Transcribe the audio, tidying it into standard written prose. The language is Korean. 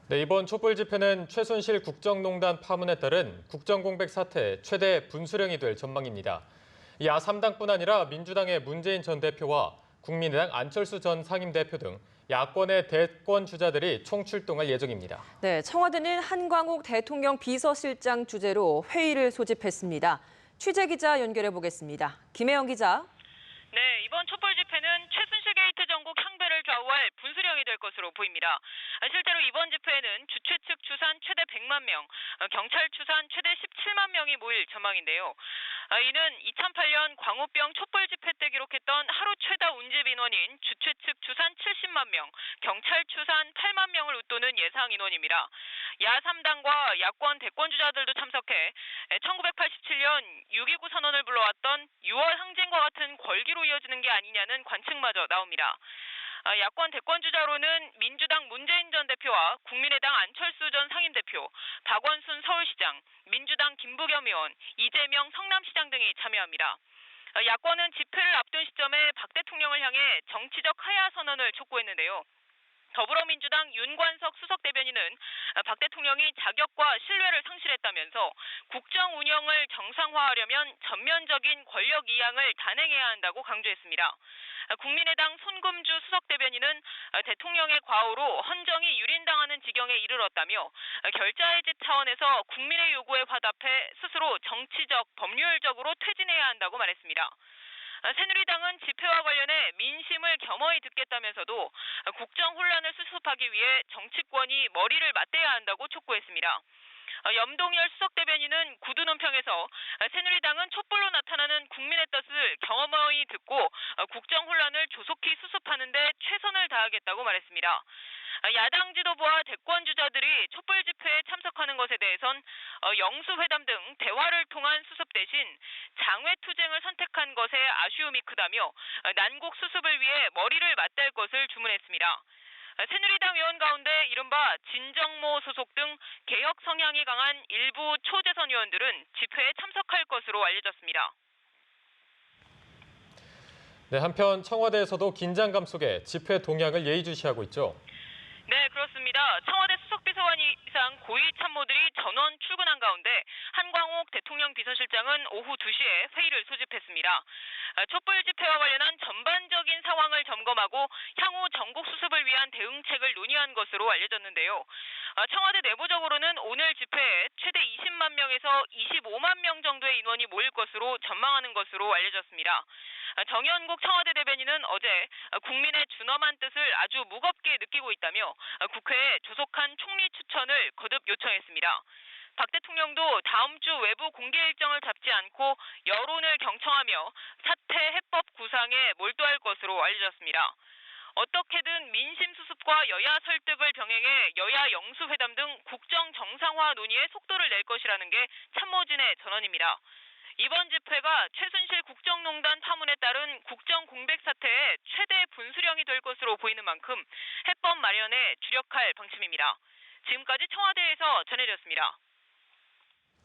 네, 이번 촛불 집회는 최순실 국정농단 파문에 따른 국정공백 사태 최대 분수령이 될 전망입니다. 야3당뿐 아니라 민주당의 문재인 전 대표와 국민의당 안철수 전 상임대표 등 야권의 대권 주자들이 총출동할 예정입니다. 네, 청와대는 한광욱 대통령 비서실장 주재로 회의를 소집했습니다. 취재기자 연결해 보겠습니다. 김혜영 기자. 네, 이번 촛불 집회는 최순실 게이트 전국 향배를 좌우할 분수령이 될 것으로 보입니다. 실제로 이번 집회에는 주최 측 추산 최대 100만 명, 경찰 추산 최대 17만 명이 모일 전망인데요. 이는 2008년 광우병 촛불 집회 때 기록했던 하루 최다 운집 인원인 주최 측 추산 70만 명, 경찰 추산 8만 명을 웃도는 예상 인원입니다. 야3당과 야권 대권 주자들도 참석해 1987년 6.29 선언을 불러왔던 6월 항쟁과 같은 걸기로 이어지는 게 아니냐는 관측마저 나옵니다. 야권 대권 주자로는 민주당 문재인 전 대표와 국민의당 안철수 전 상임대표, 박원순 서울시장, 민주당 김부겸 의원, 이재명 성남시장 등이 참여합니다. 야권은 집회를 앞둔 시점에 박 대통령을 향해 정치적 하야 선언을 촉구했는데요. 더불어민주당 윤관석 수석대변인은 박 대통령이 자격과 신뢰를 상실했다면서 국정 운영을 정상화하려면 전면적인 권력 이양을 단행해야 한다고 강조했습니다. 국민의당 손금주 수석대변인은 대통령의 과오로 헌정이 유린당하는 지경에 이르렀다며 결자해지 차원에서 국민의 요구에 화답해 스스로 정치적, 법률적으로 퇴진해야 한다고 말했습니다. 새누리당은 집회와 관련해 민심을 겸허히 듣겠다면서도 국정 혼란을 수습하기 위해 정치권이 머리를 맞대야 한다고 촉구했습니다. 염동열 수석대변인은 구두 논평에서 새누리당은 촛불로 나타나는 국민의 뜻을 경험히 듣고 국정 혼란을 조속히 수습하는 데 최선을 다하겠다고 말했습니다. 야당 지도부와 대권 주자들이 촛불 집회에 참석하는 것에 대해선 영수회담 등 대화를 통한 수습 대신 장외투쟁을 선택한 것에 아쉬움이 크다며 난국 수습을 위해 머리를 맞댈 것을 주문했습니다. 새누리당 의원 가운데 이른바 진정모 소속 등 개혁 성향이 강한 일부 초재선 의원들은 집회에 참석할 것으로 알려졌습니다. 네, 한편 청와대에서도 긴장감 속에 집회 동향을 예의주시하고 있죠. 네, 그렇습니다. 청와대 수석비서관 이상 고위 참모들이 전원 출근한 가운데 한광욱 대통령 비서실장은 오후 2시에 회의를 소집했습니다. 촛불 집회와 관련한 전반적인 상황을 점검하고 향후 전국 수습을 위한 대응책을 논의한 것으로 알려졌는데요. 청와대 내부적으로는 오늘 집회에 최대 20만 명에서 25만 명 정도의 인원이 모일 것으로 전망하는 것으로 알려졌습니다. 정연국 청와대 대변인은 어제 국민의 준엄한 뜻을 아주 무겁게 느끼고 있다며 국회에 조속한 총리 추천을 거듭 요청했습니다. 박 대통령도 다음 주 외부 공개 일정을 잡지 않고 여론을 경청하며 사퇴 해법 구상에 몰두할 것으로 알려졌습니다. 어떻게든 민심 수습과 여야 설득을 병행해 여야 영수회담 등 국정 정상화 논의에 속도를 낼 것이라는 게 참모진의 전언입니다. 이번 집회가 최순실 국정농단 파문에 따른 국정 공백 사태의 최대 분수령이 될 것으로 보이는 만큼 해법 마련에 주력할 방침입니다. 지금까지 청와대에서 전해졌습니다.